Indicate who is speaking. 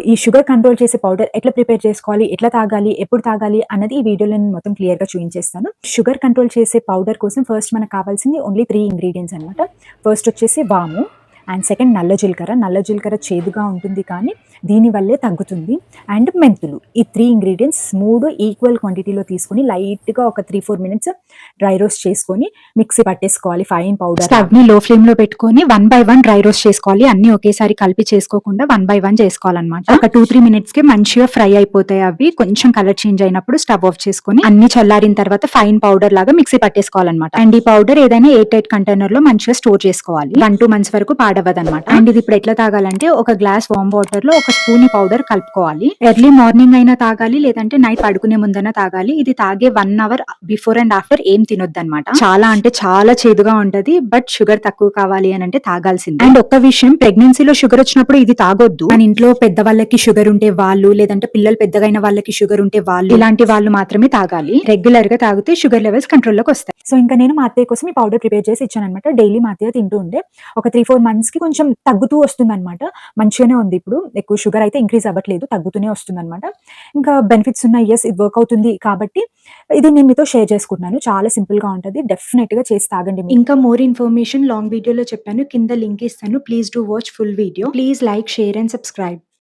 Speaker 1: ఈ sugar control చేసే powder ఎట్లా ప్రిపేర్ చేసుకోవాలి, ఎట్లా తాగాలి, ఎప్పుడు తాగాలి అన్నది ఈ వీడియోలో నేను మొత్తం క్లియర్‌గా చూయించేస్తాను. షుగర్ కంట్రోల్ చేసే పౌడర్ కోసం ఫస్ట్ మనకు కావాల్సింది ఓన్లీ 3 ఇంగ్రీడియెంట్స్ అనమాట. ఫస్ట్ వచ్చేసి వాము అండ్ సెకండ్ నల్ల జీలకర్ర. నల్ల జీలకర్ర చేదుగా ఉంటుంది కానీ దీని వల్లే తగ్గుతుంది. అండ్ మెంతులు. ఈ 3 ఇంగ్రీడియెంట్స్ 3 ఈక్వల్ క్వాంటిటీలో తీసుకొని లైట్‌గా ఒక 3-4 మినిట్స్ డ్రై రోస్ట్ చేసుకొని మిక్సీ పట్టేసుకోవాలి ఫైన్ పౌడర్.
Speaker 2: స్టవ్‌ని లో ఫ్లేమ్‌లో పెట్టుకొని 1 బై 1 డ్రై రోస్ట్ చేసుకోవాలి. అన్నీ ఒకేసారి కలిపి చేసుకోకుండా 1 బై 1 చేసుకోవాలన్నమాట. ఒక 2-3 మినిట్స్‌కి మంచిగా ఫ్రై అయిపోతాయి అవి. కొంచెం కలర్ చేంజ్ అయినప్పుడు స్టవ్ ఆఫ్ చేసుకొని అన్ని చల్లారిన తర్వాత ఫైన్ పౌడర్ లాగా మిక్సీ పట్టేసుకోవాలన్నమాట. అండ్ ఈ పౌడర్ ఏదైనా ఎయిర్ టైట్ కంటైనర్ లో మంచిగా స్టోర్ చేసుకోవాలి. 1-2 మంత్స్ వరకు పాడవదన్నమాట. అండ్ ఇది ఇప్పుడు ఎట్లా తాగాలంటే ఒక గ్లాస్ వామ్ వాటర్ లో ఒక స్పూన్ ఈ పౌడర్ కలుపుకోవాలి. ఎర్లీ మార్నింగ్ అయినా తాగాలి, లేదంటే నైట్ పడుకునే ముందైనా తాగాలి. ఇది తాగే 1 అవర్ బిఫోర్ అండ్ ఆఫ్టర్ ఏం తినొద్దు అనమాట. చాలా అంటే చాలా చేదుగా ఉంటది. బట్ షుగర్ తక్కువ కావాలి అని అంటే తాగాల్సింది. అండ్ ఒక్క విషయం, ప్రెగ్నెన్సీలో షుగర్ వచ్చినప్పుడు ఇది తాగొద్దు. మన ఇంట్లో పెద్దవాళ్ళకి షుగర్ ఉంటే వాళ్ళు, లేదంటే పిల్లలు పెద్దగైన వాళ్ళకి షుగర్ ఉంటే వాళ్ళు, ఇలాంటి వాళ్ళు మాత్రమే తాగాలి. రెగ్యులర్ గా తాగితే షుగర్ లెవెల్స్ కంట్రోల్ లోకి వస్తాయి.
Speaker 1: సో ఇంకా నేను మా అత్తయ్య కోసం ఈ పౌడర్ ప్రిపేర్ చేసి ఇచ్చాననమాట. డైలీ మా అత్తయ్య తింటూ ఉండే. ఒక 3-4 మంత్స్‌కి కొంచెం తగ్గుతూ వస్తుందనమాట. మంచిగానే ఉంది ఇప్పుడు. ఎక్కువ షుగర్ అయితే ఇంక్రీజ్ అవ్వట్లేదు. తగ్గుతూనే వస్తుందనమాట. ఇంకా బెనిఫిట్స్ ఉన్నాయి. యెస్, ఇది వర్క్ అవుతుంది కాబట్టి ఇది నేను మీతో షేర్ చేసుకుంటున్నాను. చాలా సింపుల్‌గా ఉంటది. డెఫినెట్‌గా చేసి తాగండి మీరు.
Speaker 2: ఇంకా మోర్ ఇన్ఫర్మేషన్ లాంగ్ వీడియోలో చెప్పాను. కింద లింక్ ఇస్తాను. Please do watch full video. Please like, share and subscribe.